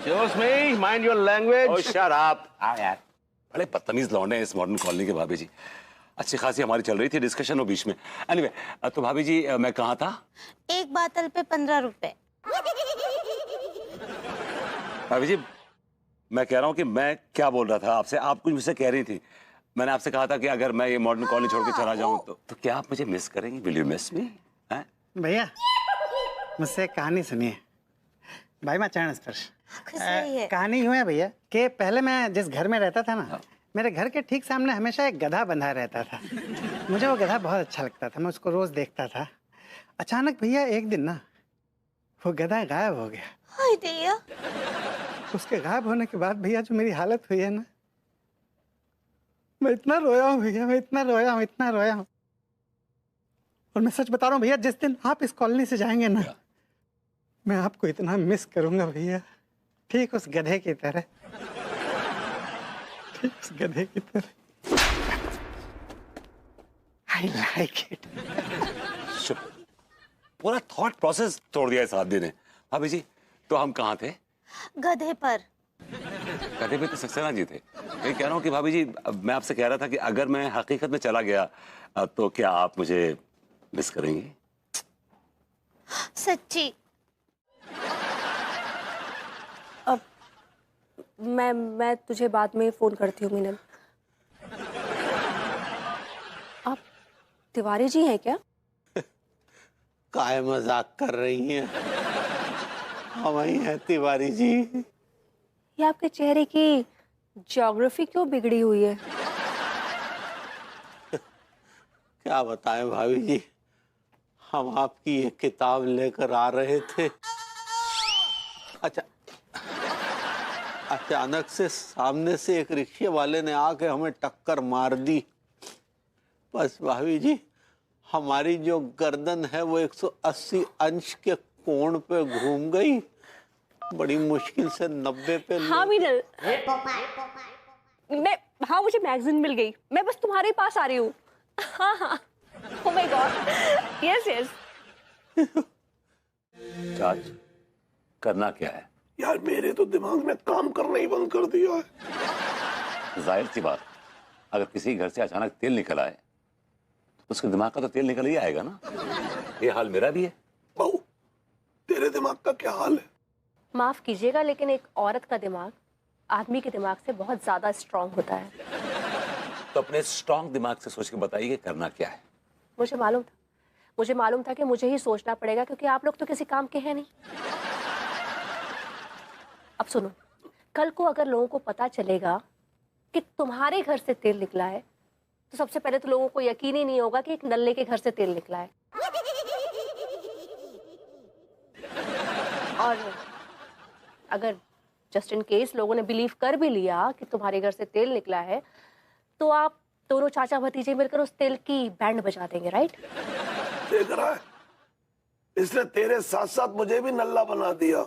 Excuse me, mind your language. Oh, shut up. हाँ यार, बड़े बदतमीज लौंडे हैं इस मॉडर्न कॉलोनी के भाभी जी। अच्छी खासी हमारी चल रही थी डिस्कशन वो बीच में। एनीवे, तो भाभी जी मैं कहाँ था? एक बोतल पे 15 रुपए। भाभी जी मैं कह रहा हूँ कि मैं क्या बोल रहा था आपसे, आप कुछ मुझसे कह रही थी। मैंने आपसे कहा था कि अगर मैं ये मॉडर्न कॉलोनी छोड़ के चला जाऊँ तो क्या आप मुझे मिस करेंगी? विल यू मिस मी? भैया मुझसे एक कहानी सुनिए। भाई मैं चरण स्पर्श। कहानी यूं है भैया कि पहले मैं जिस घर में रहता था ना, मेरे घर के ठीक सामने हमेशा एक गधा बंधा रहता था। मुझे वो गधा बहुत अच्छा लगता था, मैं उसको रोज देखता था। अचानक भैया एक दिन ना वो गधा गायब हो गया। हाय दैया। उसके गायब होने के बाद भैया जो मेरी हालत हुई है ना, मैं इतना रोया हूँ भैया, मैं इतना रोया हूँ। और मैं सच बता रहा हूँ भैया, जिस दिन आप इस कॉलोनी से जाएंगे ना, मैं आपको इतना मिस करूंगा भैया, ठीक उस गधे की तरह, ठीक उस गधे की तरह। I like it. पूरा थॉट प्रोसेस तोड़ दिया इस आदमी ने। भाभी जी तो हम कहाँ थे? गधे पर। गधे पे तो सक्सेना जी थे। मैं कह रहा हूँ कि भाभी जी मैं आपसे कह रहा था कि अगर मैं हकीकत में चला गया तो क्या आप मुझे मिस करेंगी? सच्ची। अब मैं तुझे बाद में फोन करती हूँ मीनल। आप तिवारी जी हैं क्या? काय मजाक कर रही हैं? हम ही हैं तिवारी जी। ये आपके चेहरे की ज्योग्राफी क्यों बिगड़ी हुई है? क्या बताएं भाभी जी, हम आपकी ये किताब लेकर आ रहे थे, अच्छा अचानक से सामने से एक रिक्शे वाले ने आके हमें टक्कर मार दी। बस भाभी जी हमारी जो गर्दन है वो 180 अंश के कोण पे घूम गई, बड़ी मुश्किल से 90 पे। हाँ मीनल, हाँ मुझे मैगजीन मिल गई, मैं बस तुम्हारे पास आ रही हूँ। हाँ ओह माय गॉड, यस चाच करना क्या है? यार मेरे तो दिमाग में काम करना ही बंद कर दिया है। जाहिर सी बात, अगर किसी घर से अचानक तेल निकल आए तो उसके दिमाग का तो तेल निकल ही आएगा ना। ये हाल मेरा भी है। बहू तेरे दिमाग का क्या हाल है? माफ कीजिएगा लेकिन एक औरत का दिमाग आदमी के दिमाग से बहुत ज्यादा स्ट्रांग होता है। तो अपने स्ट्रांग दिमाग से सोच के बताइए करना क्या है। मुझे मालूम था कि मुझे ही सोचना पड़ेगा क्योंकि आप लोग तो किसी काम के हैं नहीं। अब सुनो, कल को अगर लोगों को पता चलेगा कि तुम्हारे घर से तेल निकला है तो सबसे पहले तो लोगों को यकीन ही नहीं होगा कि एक नल्ले के घर से तेल निकला है। और अगर जस्ट इन केस लोगों ने बिलीव कर भी लिया कि तुम्हारे घर से तेल निकला है तो आप दोनों चाचा भतीजे मिलकर उस तेल की बैंड बजा देंगे, राइट? देख रहा है, इसने तेरे साथ साथ मुझे भी नल्ला बना दिया।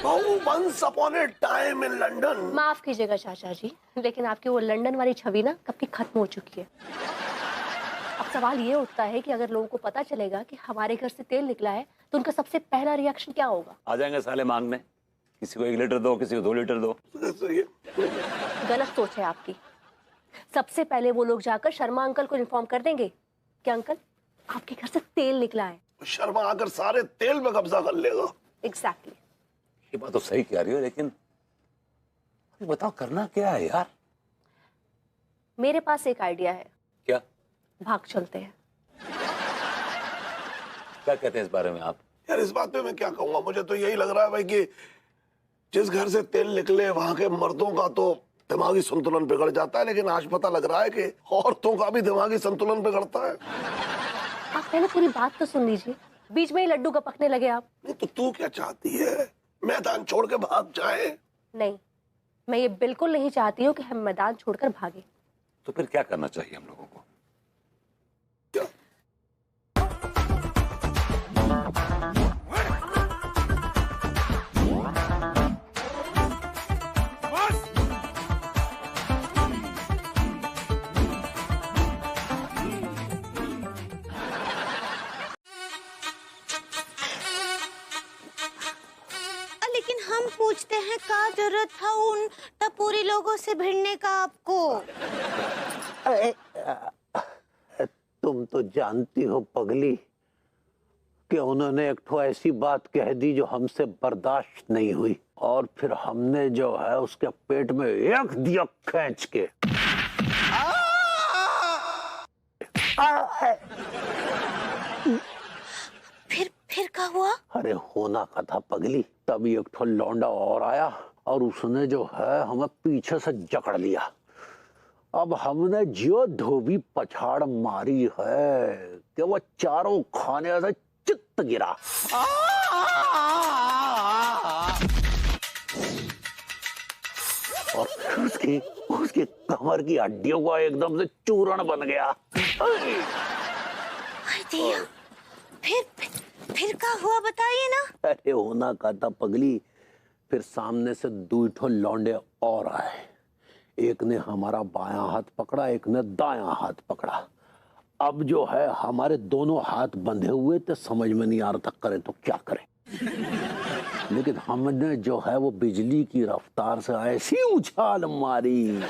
Once upon a time in London। माफ कीजिएगा चाचा जी, लेकिन आपकी वो लंदन वाली छवि ना कब की खत्म हो चुकी है। अब सवाल ये उठता है कि अगर लोगों को पता चलेगा कि हमारे घर से तेल निकला है तो उनका सबसे पहला रिएक्शन क्या होगा? आ जाएंगे साले मांगने, किसी को 1 लीटर दो, किसी को 2 लीटर दो। गलत सोच है आपकी। सबसे पहले वो लोग जाकर शर्मा अंकल को इन्फॉर्म कर देंगे कि अंकल आपके घर से तेल निकला है। शर्मा आकर सारे तेल में कब्जा कर लेगा। एग्जैक्टली। ये बात तो सही कह रही हो, लेकिन बताओ करना क्या है यार? मेरे पास एक आइडिया है। क्या? भाग चलते हैं। क्या कहते हैं इस बारे में आप? यार इस बात पे मैं क्या कहूंगा, मुझे तो यही लग रहा है भाई कि जिस घर से तेल निकले वहां के मर्दों का तो दिमागी संतुलन बिगड़ जाता है, लेकिन आज पता लग रहा है कि औरतों का भी दिमागी संतुलन बिगड़ता है। आप पहले पूरी बात तो सुन लीजिए, बीच में ही लड्डू गपकने लगे आप। नहीं तो तू क्या चाहती है, मैदान छोड़ के भाग जाए? नहीं, मैं ये बिल्कुल नहीं चाहती हूँ कि हम मैदान छोड़कर भागे। तो फिर क्या करना चाहिए हम लोगों को? क्या? हम पूछते हैं का जरूरत था उन टपोरी लोगों से भिड़ने का आपको? तुम तो जानती हो पगली कि उन्होंने एक ठो ऐसी बात कह दी जो हमसे बर्दाश्त नहीं हुई, और फिर हमने जो है उसके पेट में एक दिया खींच के। फिर क्या हुआ? अरे होना का था पगली, तभी एक ठो लौंडा और आया और उसने जो है हमें पीछे से जकड़ लिया। अब हमने जो धोबी पछाड़ मारी है कि वो चारों खाने से चित्त गिरा। और फिर उसकी कमर की हड्डियों का एकदम से चूर्ण बन गया। फिर क्या हुआ बताइए ना। अरे होना का था पगली, फिर सामने से दो ठो लौंडे और आए। एक ने हमारा बायां हाथ पकड़ा, एक ने दायां हाथ पकड़ा। अब जो है हमारे दोनों हाथ बंधे हुए थे, समझ में नहीं आ रहा था करें तो क्या करें। लेकिन हमने जो है वो बिजली की रफ्तार से ऐसी उछाल मारी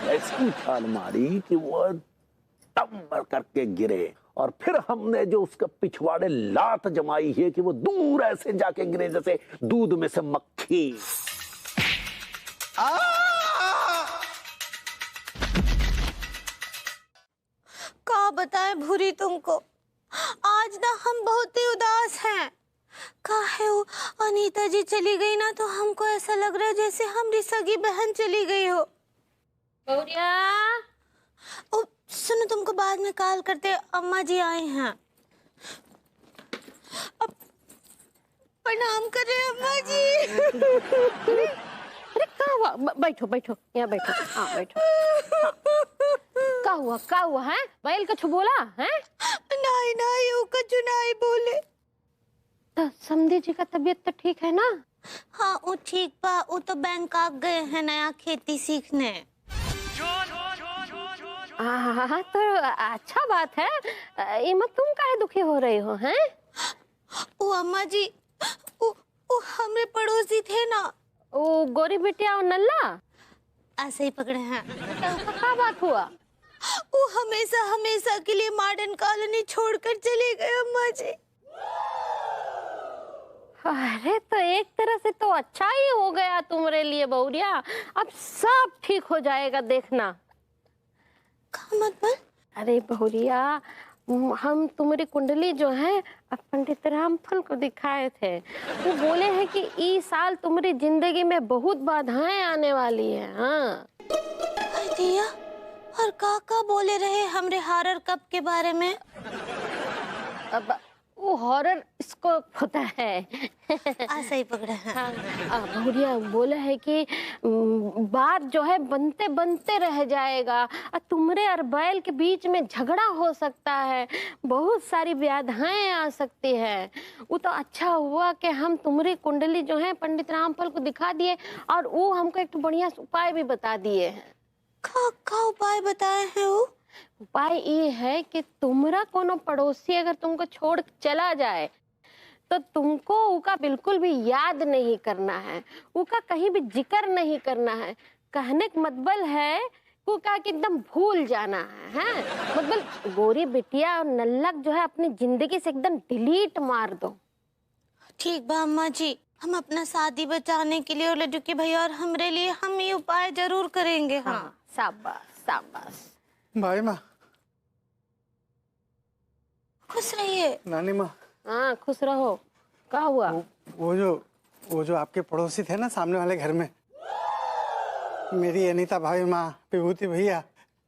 कि वो टम्बर करके गिरे। और फिर हमने जो उसके पिछवाड़े लात जमाई है कि वो दूर ऐसे जाके गिरे जैसे दूध में से मक्खी। क्या बताए भूरी तुमको, आज ना हम बहुत ही उदास हैं। काहे वो अनीता जी चली गई ना तो हमको ऐसा लग रहा है जैसे हमारी सगी बहन चली गई हो। गौरिया, ओ सुनो, तुमको बाद में कॉल करते, अम्मा जी आए हैं। अब प्रणाम करे अम्मा जी। अरे क्या हुआ? बैठो बैठो, यहाँ बैठो। हाँ बैठो। हाँ। क्या हुआ है? बैल कछु बोला है? नहीं वो कछु नहीं बोले। तो समधी जी का तबीयत तो ठीक है ना? हाँ वो ठीक बा, वो तो बैंकॉक गए हैं नया खेती सीखने। हाँ तो अच्छा बात है। इमा तुम काहे दुखी हो रही हो हैं? वो अम्मा जी, वो हमारे पड़ोसी थे ना, वो गोरी बिटिया और नल्ला ऐसे ही पकड़े हैं। तो क्या बात हुआ? वो हमेशा के लिए मॉडर्न कॉलोनी छोड़कर चले गए अम्मा जी। अरे तो एक तरह से तो अच्छा ही हो गया तुम्हारे लिए बहुरिया। अब सब ठीक हो जाएगा, देखना। मतलब? अरे बहुरिया, हम तुम्हारी कुंडली जो है पंडित रामफल को दिखाए थे। वो बोले हैं कि इस साल तुम्हारी जिंदगी में बहुत बाधाएं आने वाली है। हाँ दिया, और काका बोले रहे हमरे हॉरर कप के बारे में। अब वो हॉरर इसको होता है। ऐसे ही पकड़े हैं। हाँ, बहुरिया बोला है कि बात जो है बनते बनते रह जाएगा और तुम्हारे और बैल के बीच में झगड़ा हो सकता है, बहुत सारी व्याधाएं आ सकती है। वो तो अच्छा हुआ कि हम तुम्हारी कुंडली जो है पंडित रामफल को दिखा दिए और वो हमको एक बढ़िया उपाय भी बता दिए हैं। का उपाय बताए हैं वो? उपाय ये है कि तुम्हारा कोनो पड़ोसी अगर तुमको छोड़ चला जाए तो तुमको उसका बिल्कुल भी याद नहीं करना है, उसका कहीं भी जिक्र नहीं करना है। कहने का मतलब है उसका कि एकदम भूल जाना है। मतलब गोरी बिटिया और नल्लक जो है अपनी जिंदगी से एकदम डिलीट मार दो। ठीक बा अम्मा जी, हम अपना शादी बचाने के लिए और लड्डू के भैया और हमरे लिए हम ये उपाय जरूर करेंगे। हाँ शाबाश शाबाश। भाई माँ, खुश रहिए। नानी माँ। हाँ खुश रहो। क्या हुआ? वो जो आपके पड़ोसी थे ना सामने वाले घर में, मेरी अनीता भाभी माँ, विभूति भैया,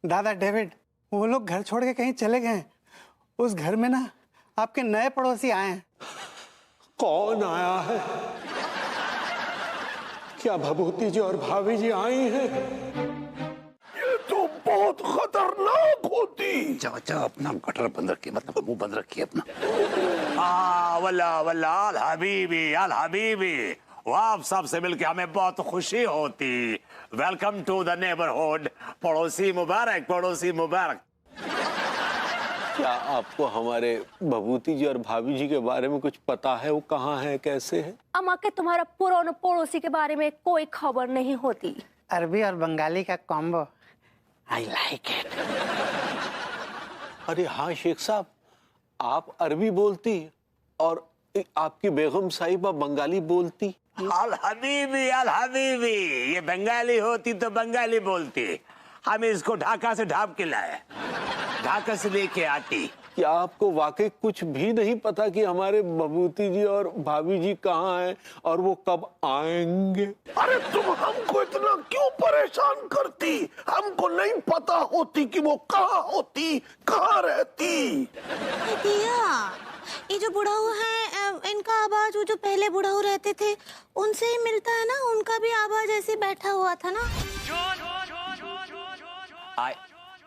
दादा डेविड, वो लोग घर छोड़ के कहीं चले गए। उस घर में ना आपके नए पड़ोसी आए हैं। कौन आया है? क्या भभूति जी और भाभी जी आई हैं? तो बहुत खतरनाक होती। चाचा अपना गटर बंद रखिए, मतलब मुंह बंद रखिए अपना। वल्ला वल्ला अल हबीबी, वो आप सबसे मिलके हमें बहुत खुशी होती। Welcome to the neighbourhood. पड़ोसी मुबारक, पड़ोसी मुबारक। क्या आपको हमारे भभूति जी और भाभी जी के बारे में कुछ पता है? वो कहाँ है, कैसे है? अम्मा के तुम्हारा पुराना पड़ोसी के बारे में कोई खबर नहीं होती। अरबी और बंगाली का कॉम्बो, आई लाइक इट। अरे हाँ शेख साहब, आप अरबी बोलती और आपकी बेगम साहिबा बंगाली बोलती। अल हबीबी, ये बंगाली होती तो बंगाली बोलती। हम इसको ढाका से ढाप के लाए, ढाका से लेके आती। क्या आपको वाकई कुछ भी नहीं पता कि हमारे भभूति जी और भाभी जी कहाँ हैं और वो कब आएंगे? अरे तुम हमको इतना क्यों परेशान करती? हमको नहीं पता होती कि वो कहाँ होती, कहाँ रहती। दिया, ये जो बुढ़ाऊ है इनका आवाज वो जो पहले बुढ़ाऊ रहते थे उनसे ही मिलता है ना? उनका भी आवाज ऐसे बैठा हुआ था ना।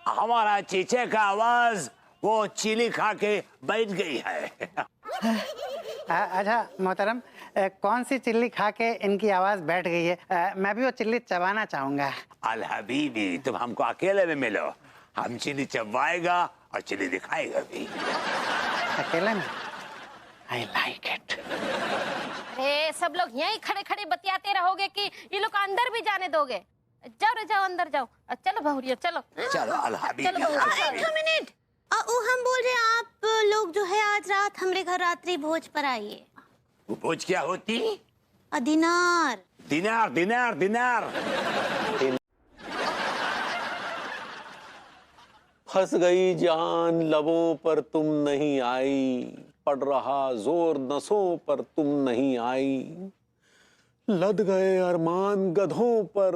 हमारा चीचे का आवाज वो चिली खा के बैठ गई है। अच्छा मोहतरम, कौन सी चिल्ली खा के इनकी आवाज बैठ गई है? मैं भी वो चिल्ली चबाना चाहूंगा। अल हबीबी, तुम हमको अकेले में मिलो, हम चिली चबाएगा और चिली दिखाएगा भी। अकेले में? I like it. अरे सब लोग यहीं खड़े खड़े बतियाते रहोगे कि ये लोग अंदर भी जाने दोगे? जाओ रे जाओ, अंदर जाओ। चलो बहुरिया चलो चलो अल हबीबी। एक मिनट, हम बोल रहे हैं आप लोग जो है आज रात हमारे घर रात्रि भोज पर आइए। वो भोज क्या होती? दिनार। दिनार दिनार दिनार। फंस गई जान लबों पर तुम नहीं आई, पड़ रहा जोर नसों पर तुम नहीं आई, लद गए अरमान गधों पर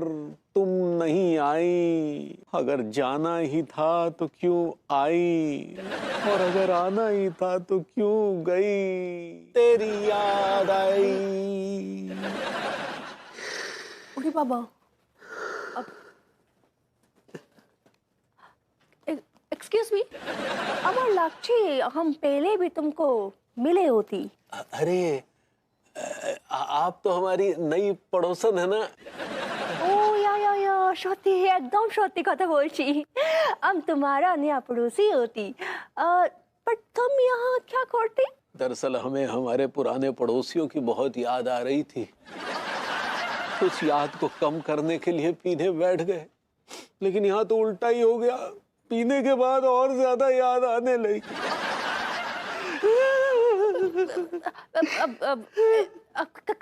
तुम नहीं आई, अगर जाना ही था तो क्यों आई, और अगर आना ही था तो क्यों गई, तेरी याद आई। अरे बाबा, एक्सक्यूज मी, अमर लाक्षी, हम पहले भी तुमको मिले होती। अरे आप तो हमारी नई पड़ोसन है ना? ओ या सত্যি एकदम सত্যি কথা বলছি, हम तुम्हारा नया पड़ोसी होती। पर तुम यहाँ क्या करती? दरअसल हमें हमारे पुराने पड़ोसियों की बहुत याद आ रही थी। उस याद को कम करने के लिए पीने बैठ गए, लेकिन यहाँ तो उल्टा ही हो गया, पीने के बाद और ज्यादा याद आने लगी।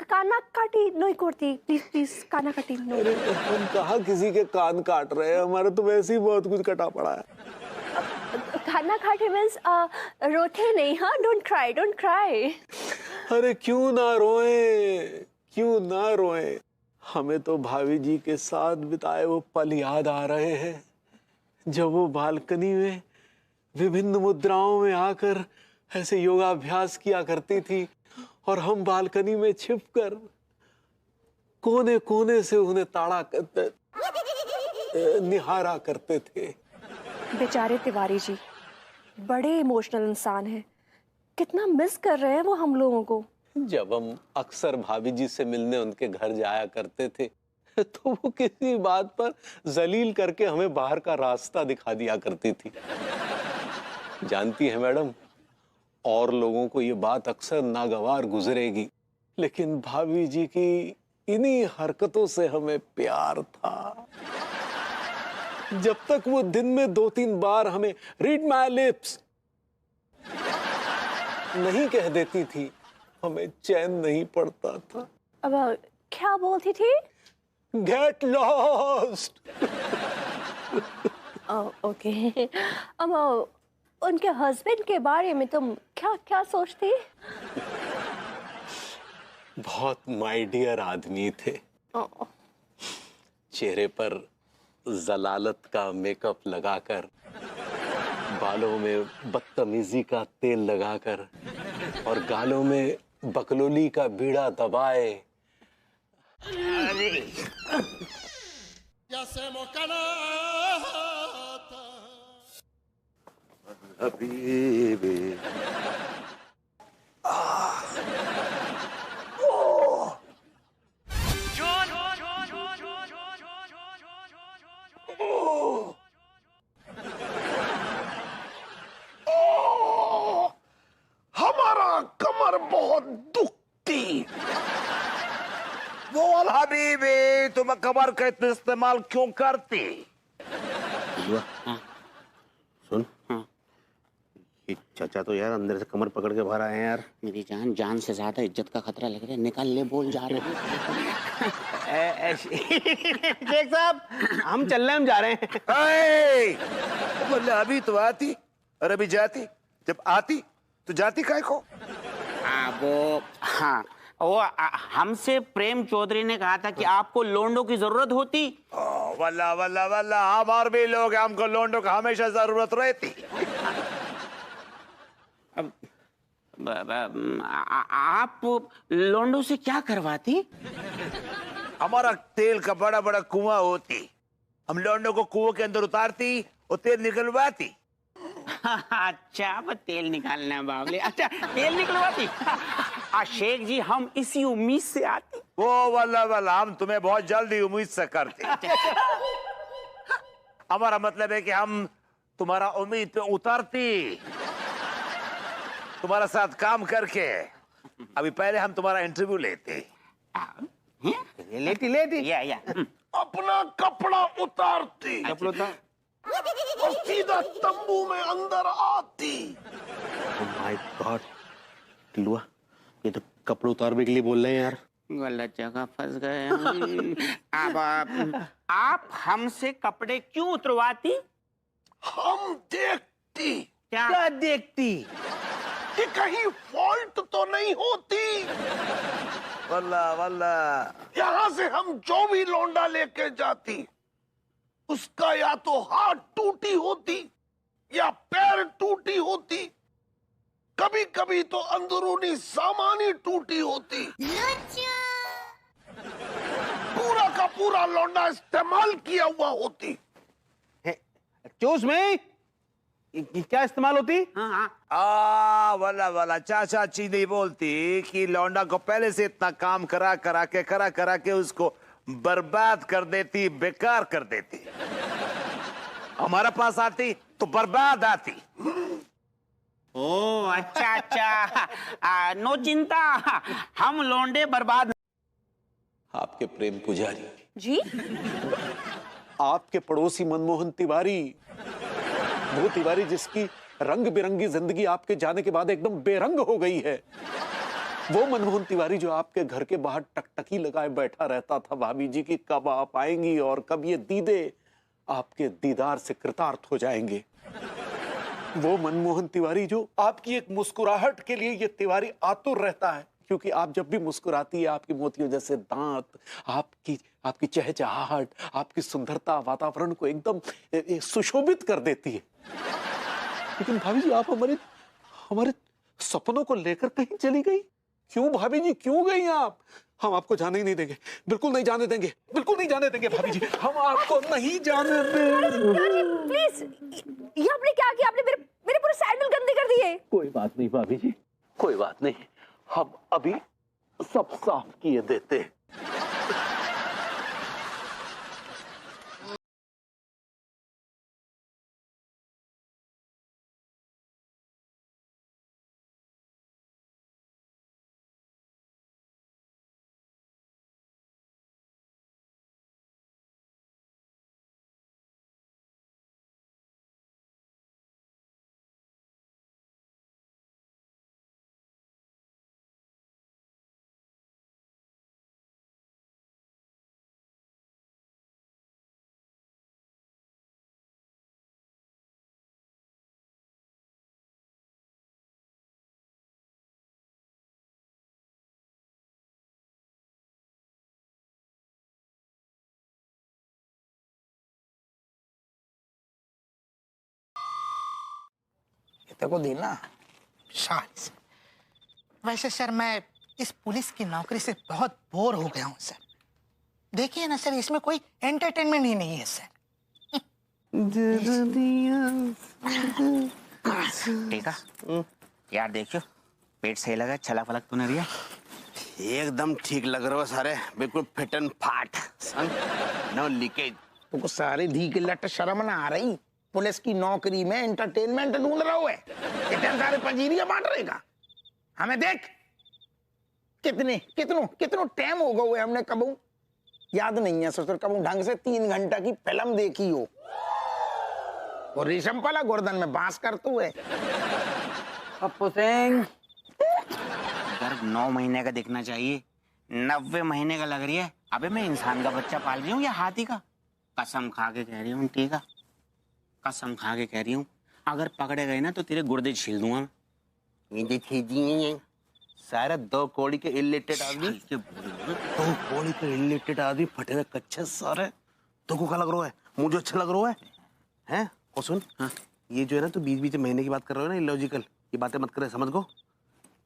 काना काटी नहीं करती, प्लीज प्लीज काना काटी नो। अरे हम कहाँ किसी के कान काट रहे हैं, हमारे तो वैसे ही बहुत कुछ कटा पड़ा है। खाना काटे मीन्स रोते नहीं। हाँ, डोंट क्राई डोंट क्राई। अरे क्यों ना रोए, क्यों ना रोए, हमें तो भाभी जी के साथ बिताए वो पल याद आ रहे हैं, जब वो बालकनी में विभिन्न मुद्राओं में आकर ऐसे योगाभ्यास किया करती थी और हम बालकनी में छिपकर कोने कोने से उन्हें ताड़ा करते निहारा करते थे। बेचारे तिवारी जी बड़े इमोशनल इंसान हैं, कितना मिस कर रहे हैं वो हम लोगों को। जब हम अक्सर भाभी जी से मिलने उनके घर जाया करते थे तो वो किसी बात पर जलील करके हमें बाहर का रास्ता दिखा दिया करती थी। जानती है मैडम, और लोगों को ये बात अक्सर नागवार गुजरेगी, लेकिन भाभी जी की इन्हीं हरकतों से हमें प्यार था। जब तक वो दिन में 2-3 बार हमें रीड माय लिप्स नहीं कह देती थी, हमें चैन नहीं पड़ता था। अब क्या बोलती थी? Get lost. ओके। अब उनके हस्बैंड के बारे में तुम क्या क्या सोचती? बहुत माय डियर आदमी थे, चेहरे पर जलालत का मेकअप लगाकर, बालों में बदतमीजी का तेल लगाकर और गालों में बकलोली का बीड़ा दबाए। हबीबी बहुत दुखती। वो हबीबी तुम कमर का इतना इस्तेमाल क्यों करती? सुन, ये चाचा तो यार अंदर से कमर पकड़ के बाहर आए हैं यार। मेरी जान, जान से ज्यादा इज्जत का खतरा लग रहा है, निकाल ले, बोल जा रहे शेख साहब, हम चल रहे हैं, हम जा रहे हैं। बोले अभी तो आती और अभी जाती, जब आती तो जाती काहे को? वो हमसे प्रेम चौधरी ने कहा था कि आपको लोंडो की जरूरत होती। वल्ला वल्ला वल्ला, हम और भी लोग हैं, हमको लोंडो का हमेशा जरूरत रहती। आप लोंडो से क्या करवाती? हमारा तेल का बड़ा बड़ा कुआं होती, हम लोंडो को कुआं के अंदर उतारती और तेल निकलवाती। अच्छा, वो तेल निकालना बावले, अच्छा तेल निकलवाती। शेख जी, हम इसी उम्मीद से आती। वो वल्ला वल्ला, हम तुम्हें बहुत जल्दी उम्मीद से करते। हमारा मतलब है कि हम तुम्हारा उम्मीद पे उतरती, तुम्हारा साथ काम करके। अभी पहले हम तुम्हारा इंटरव्यू लेते। लेती या अपना कपड़ा उतारती और सीधा तंबू में अंदर आती। माय गॉड, टिलुआ, ये तो कपड़े उतारने के लिए बोल रहे हैं यार। गलत जगह फंस गए हम। अब आप हमसे कपड़े क्यों उतरवाती? हम देखती। क्या देखती? कि कहीं फॉल्ट तो नहीं होती। वल्ला वल्ला, यहाँ से हम जो भी लौंडा लेके जाती, उसका या तो हाथ टूटी होती या पैर टूटी होती, कभी कभी तो अंदरूनी सामान ही टूटी होती। पूरा का पूरा लौंडा इस्तेमाल किया हुआ होती। चूस में क्या इस्तेमाल होती? वल्ला वल्ला, चाचा जी नहीं बोलती कि लौंडा को पहले से इतना काम करा के उसको बर्बाद कर देती, बेकार कर देती। हमारा पास आती तो बर्बाद आती। ओ अच्छा, नो चिंता, हम लौंडे बर्बाद। आपके प्रेम पुजारी जी, आपके पड़ोसी मनमोहन तिवारी, वो तिवारी जिसकी रंग बिरंगी जिंदगी आपके जाने के बाद एकदम बेरंग हो गई है। वो मनमोहन तिवारी जो आपके घर के बाहर टकटकी लगाए बैठा रहता था भाभी जी की कब आप आएंगी और कब ये दीदे आपके दीदार से कृतार्थ हो जाएंगे। वो मनमोहन तिवारी जो आपकी एक मुस्कुराहट के लिए ये तिवारी आतुर रहता है, क्योंकि आप जब भी मुस्कुराती है आपकी मोतियों जैसे दांत, आपकी चहचहाहट, आपकी सुंदरता वातावरण को एकदम सुशोभित कर देती है। लेकिन भाभी जी, आप हमारे सपनों को लेकर कहीं चली गई। क्यों भाभी जी, क्यों गई आप? हम आपको जाने ही नहीं देंगे, बिल्कुल नहीं जाने देंगे, बिल्कुल नहीं जाने देंगे भाभी जी, हम आपको नहीं जाने देंगे। प्लीज, ये आपने क्या किया? आपने मेरे पूरे सैंडल गंदे कर दिए। कोई बात नहीं भाभी जी, कोई बात नहीं, हम अभी सब साफ किए देते। को देना शाबाश। वैसे सर, मैं इस पुलिस की नौकरी से बहुत बोर हो गया हूँ सर। देखिए ना सर, इसमें कोई एंटरटेनमेंट ही नहीं है सर। ठीक है यार, देखो पेट सही लगा, छला फलक तो नहीं रिया? एकदम ठीक लग रहे हो सारे, बिल्कुल फिट एंड फाट, नो लीकेज। तुमको सारी धी की लट शर्म ना आ रही? पुलिस की नौकरी में एंटरटेनमेंट ढूंढ रहा है, इतने सारे पंजीरियां बांट रहेगा। हमें देख, कितनो टाइम हो गए हमने कबू याद नहीं है ससुर कबू ढंग से 3 घंटा की फिल्म देखी हो और रेशम पाला गर्दन में बांस करते हुए। पप्पू सिंह गर्भ 9 महीने का दिखना चाहिए, 90 महीने का लग रही है। अबे मैं इंसान का बच्चा पाल रही हूँ या हाथी का? कसम खा के कह रही हूँ, ठीक है, कसम खा के कह रही हूँ, अगर पकड़े गए ना तो तेरे गुर्दे छील दूंगा। सारा 2 कौड़ी के इलिटरेट आदमी, 2 कौड़ी के इलिटरेट आदमी फटे हुए कच्चे सारे। तुमको क्या लग रहा है? मुझे अच्छा लग रहा है हैं? और सुन, हाँ, ये जो है ना तू बीच बीच महीने की बात कर रहे हो ना, इलॉजिकल ये बातें मत करे, समझ गो।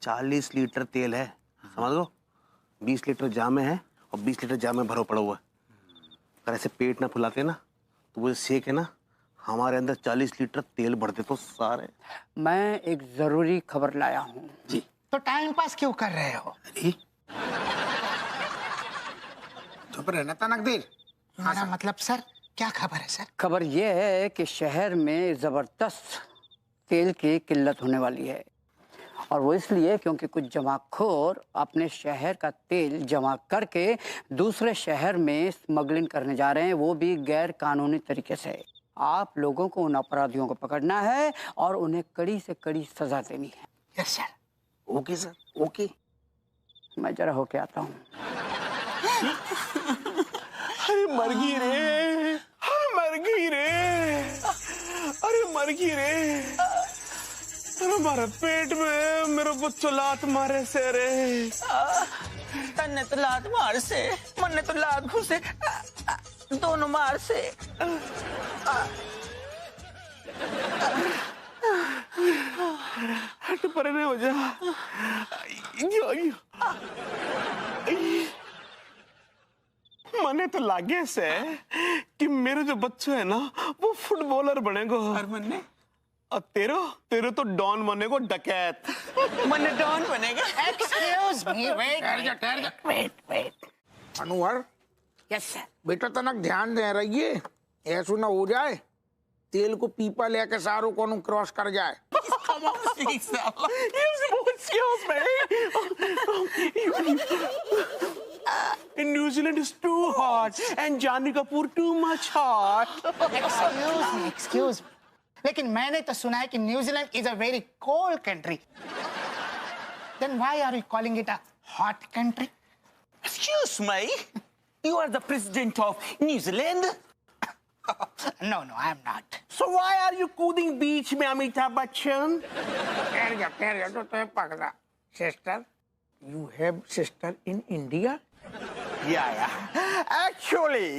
40 लीटर तेल है, समझ गो। 20 लीटर जामे है और 20 लीटर जामे भरो पड़ा हुआ है। अगर ऐसे पेट ना फुलाते ना तो वो सेक है ना, हमारे अंदर 40 लीटर तेल बढ़ते तो सारे। मैं एक जरूरी खबर लाया हूँ जी। तो टाइम पास क्यों कर रहे हो? चुप रहना तनकदीर। हमारा मतलब सर क्या खबर है सर? खबर यह है कि शहर में जबरदस्त तेल की किल्लत होने वाली है, और वो इसलिए क्योंकि कुछ जमाखोर अपने शहर का तेल जमा करके दूसरे शहर में स्मगलिंग करने जा रहे हैं, वो भी गैर कानूनी तरीके से। आप लोगों को उन अपराधियों को पकड़ना है और उन्हें कड़ी से कड़ी सजा देनी है। Yes sir. Okay sir, okay. मैं जरा होके आता हूँ। अरे मर गई रे, अरे मर गई रे, अरे मर गई रे। अरे हमारे पेट में मेरे बच्चों लात मारे से रे। तन्ने तो लात मार से, मन्ने तो लात घुसे, दोनों मार से। हट परे नहीं हो जा। मने तो लागे से कि मेरे जो बच्चे है ना वो फुटबॉलर बनेगो। और मन्ने? और तेरे तो डॉन बनेगो, डकैत। मन्ने डॉन बनेगा। Excuse me, wait. Anwar. Yes sir. बेटा तनक ध्यान दे रहिए, ऐसा ना हो जाए तेल को पीपा लेके सारों को क्रॉस कर जाए। New Zealand is too hot and Janvi Kapoor too much hot. Excuse me. लेकिन मैंने तो सुना है कि New Zealand is a very cold country. Then why are you calling it a hot country? Excuse me, you are the president of New Zealand? No, I am not. So why are you कूदिंग बीच में अमिताभ बच्चन? ठहर जा तो तुम्हें पकड़ा। Sister, you have sister in India? Yeah. Actually,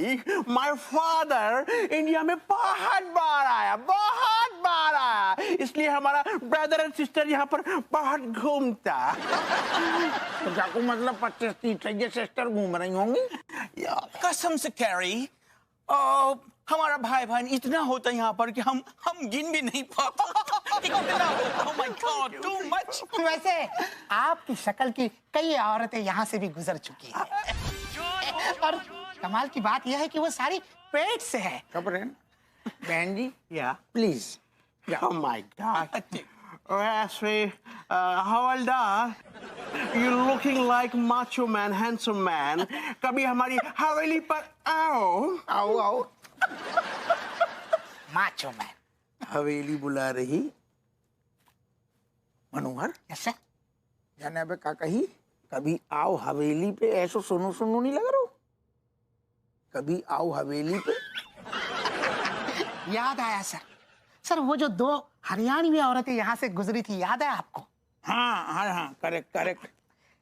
my father India में बहुत बार आया, इसलिए हमारा ब्रदर एंड सिस्टर यहाँ पर बहुत घूमता। तो जाको मतलब 25-30 सिस्टर घूम रही होंगी? कसम से कैरी, हमारा भाई बहन इतना होता है यहाँ पर कि हम गिन भी नहीं पाते। Oh my God, too much. वैसे आपकी शक्ल की कई औरतें यहाँ से भी गुजर चुकी हैं। और कमाल की बात यह है कि वो सारी पेट से है। बहन जी, Yeah. Please. Oh my God. Ashley, Hawaldar, you looking like macho man, handsome man. कभी हमारी हवेली पर आओ। Macho man. हवेली बुला रही मनोहर। Yes sir. जाने बे का कही, कभी आओ हवेली पे, ऐसो सुनो नहीं लग रहा। कभी आओ हवेली पे। याद आया सर, वो जो 2 हरियाणवी औरतें यहाँ से गुजरी थी, याद है आपको? हाँ, करेक्ट।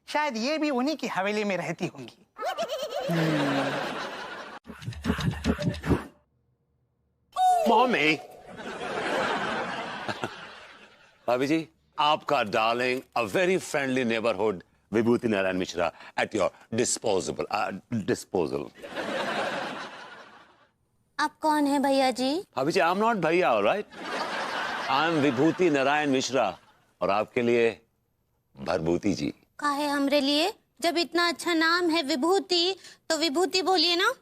शायद ये भी उन्हीं की हवेली में रहती होंगी। मम्मी। भाभी जी, आपका darling, a very friendly neighbourhood Vibhuti Narayan Mishra at your disposal. आप कौन है भैया जी? भाभी जी, आई एम नॉट भैया, ऑलराइट? आई एम विभूति नारायण मिश्रा, और आपके लिए भरभूति जी। काहे हमरे लिए? जब इतना अच्छा नाम है विभूति, तो विभूति बोलिए ना।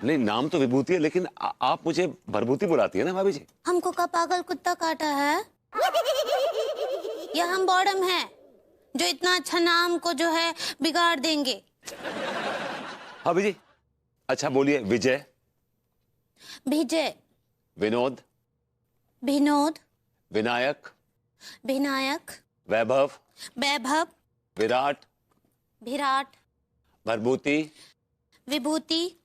नहीं, नाम तो विभूति है, लेकिन आप मुझे भरभूति बुलाती है ना भाभी जी। हमको का पागल कुत्ता काटा है या हम बॉडम है? जो इतना अच्छा नाम को जो है बिगाड़ देंगे। भाभी जी, अच्छा बोलिए। विजय, विजय, विनोद, विनोद, विनायक, विनायक, वैभव, वैभव, विराट, विराट, भरभूति, विभूति,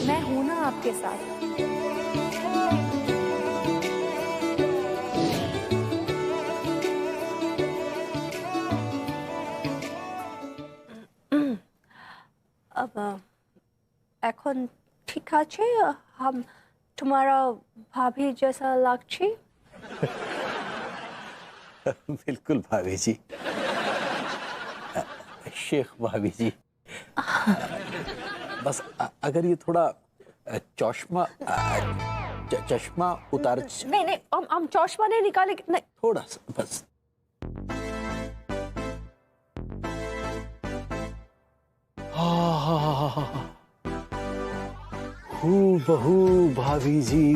मैं हूं ना आपके साथ। अब এখন ঠিক আছে हम तुम्हारा भाभी जैसा लागছি। बिल्कुल भाभी जी। शेख भाभी जी, बस अगर ये थोड़ा चश्मा चश्मा उतार। नहीं नहीं, हम चश्मा नहीं निकाले। नहीं, थोड़ा सा बस। हूबहू भाभी जी।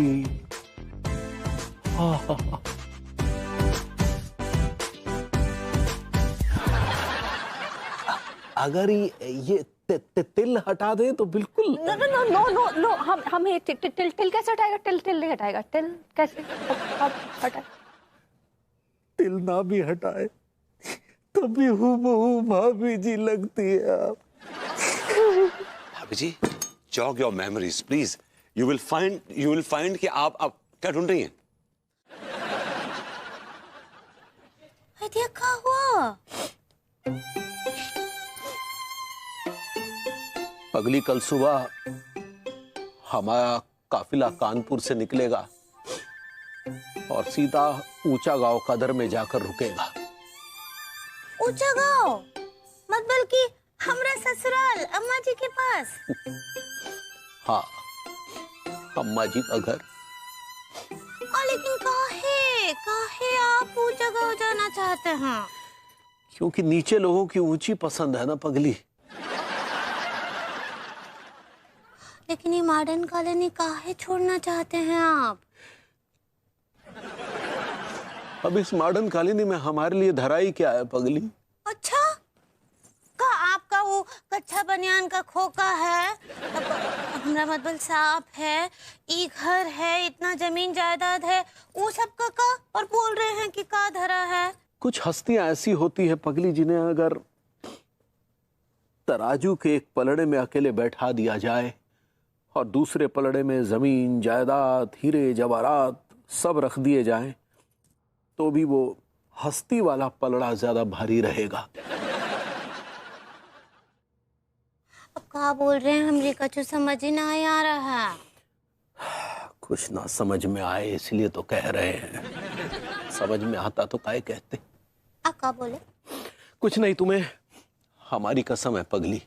अगर ये तिल हटा दे तो बिल्कुल। No no no no no no, हम ये तिल कैसे हटाएगा? तिल नहीं हटाएगा। तिल कैसे हटाए? तिल ना भी हटाए तभी हूबहू भाभी जी लगती है आप। भाभी जी, jog your memories please. You will find कि आप क्या ढूंढ रही हैं? क्या हुआ? अगली कल सुबह हमारा काफिला कानपुर से निकलेगा और सीधा ऊंचा गांव कदर में जाकर रुकेगा। ऊंचा गांव मतलब कि हमरा ससुराल अम्मा जी के पास? हाँ, अम्मा जी का घर। लेकिन काहे आप ऊंचा गांव जाना चाहते हैं? क्योंकि नीचे लोगों की ऊंची पसंद है ना पगली। लेकिन ये मॉडर्न कॉलोनी काहे छोड़ना चाहते हैं आप? अब इस मॉडर्न कॉलोनी में हमारे लिए धराई क्या है पगली? अच्छा, का आपका वो कच्चा बनियान का खोका है, हमरा मतलब साफ है, ई घर है, इतना जमीन जायदाद है, वो सब का और बोल रहे हैं कि का धरा है? कुछ हस्तियां ऐसी होती है पगली जिन्हें अगर तराजू के एक पलड़े में अकेले बैठा दिया जाए और दूसरे पलड़े में जमीन जायदाद हीरे जवाहरात सब रख दिए जाएं तो भी वो हस्ती वाला पलड़ा ज्यादा भारी रहेगा। अब क्या बोल रहे हैं? हमरे कछु समझ ही नहीं आ रहा है। कुछ ना समझ में आए इसलिए तो कह रहे हैं, समझ में आता तो काहे कहते। आप क्या बोले? कुछ नहीं, तुम्हें हमारी कसम है पगली,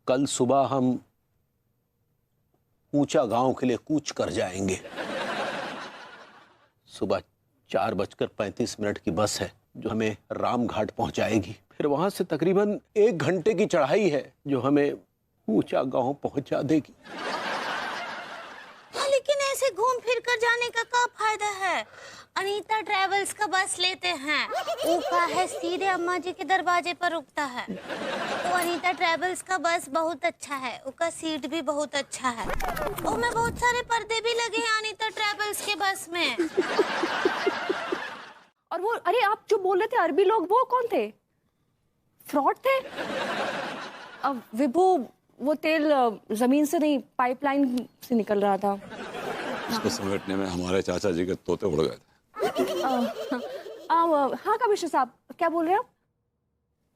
कल सुबह हम ऊंचा गांव के लिए कूच कर जाएंगे। सुबह 4:35 की बस है जो हमें रामघाट पहुंचाएगी। फिर वहां से तकरीबन 1 घंटे की चढ़ाई है जो हमें ऊंचा गांव पहुंचा देगी। लेकिन ऐसे घूम फिर कर जाने का क्या फायदा है? अनीता ट्रेवल्स का बस लेते हैं, वो का है सीधे अम्मा जी के दरवाजे पर रुकता है। वो अनीता ट्रेवल्स का बस बहुत अच्छा है, उसका सीट भी बहुत अच्छा है, उसमें बहुत सारे पर्दे भी लगे हैं अनीता ट्रेवल्स के बस में। और वो, अरे आप जो बोल रहे थे अरबी लोग, वो कौन थे? फ्रॉड थे? अब विभू, वो तेल जमीन से नहीं पाइपलाइन से निकल रहा था। उसको समेटने में हमारे चाचा जी के तोते उड़ गए थे। हाँ कमिश्नर साहब, क्या बोल रहे हैं आप?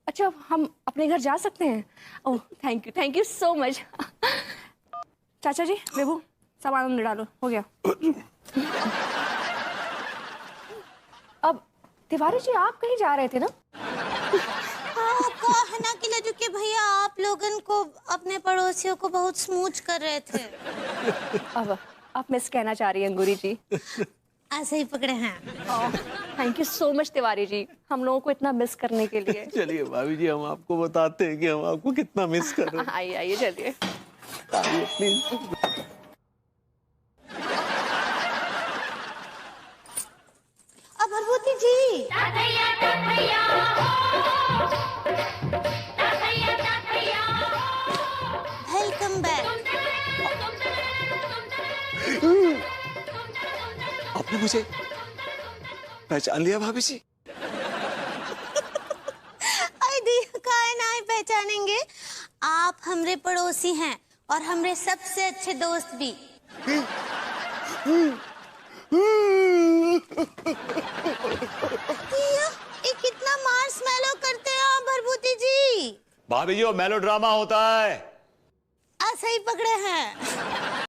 अच्छा, हम अपने घर जा सकते हैं? Oh thank you so much. चाचा जी, विभू, सामान अंदर डालो, हो गया। अब तिवारी जी, आप कहीं जा रहे थे ना? हाँ, कहना कि लड्डू के भैया आप लोगन को अपने पड़ोसियों को बहुत स्मूच कर रहे थे। अब आप मिस कहना चाह रही हैं अंगूरी जी। ऐसे ही पकड़े हैं। Thank you so much Tiwari ji, हम लोगों को इतना मिस करने के लिए। चलिए भाभी जी, हम आपको बताते हैं कि हम आपको कितना मिस कर रहे हैं। आइए आइए चलिए। प्लीज। अब भरभूति जी, वेलकम बैक। आपने मुझे पहचान लिया भाभी जी? काहे नहीं पहचानेंगे, आप हमरे पड़ोसी हैं और हमरे सबसे अच्छे दोस्त भी। ये कितना मार्शमैलो करते हैं आप भरभूति जी। भाभी जी वो मेलोड्रामा होता है। ऐसे ही पकड़े हैं।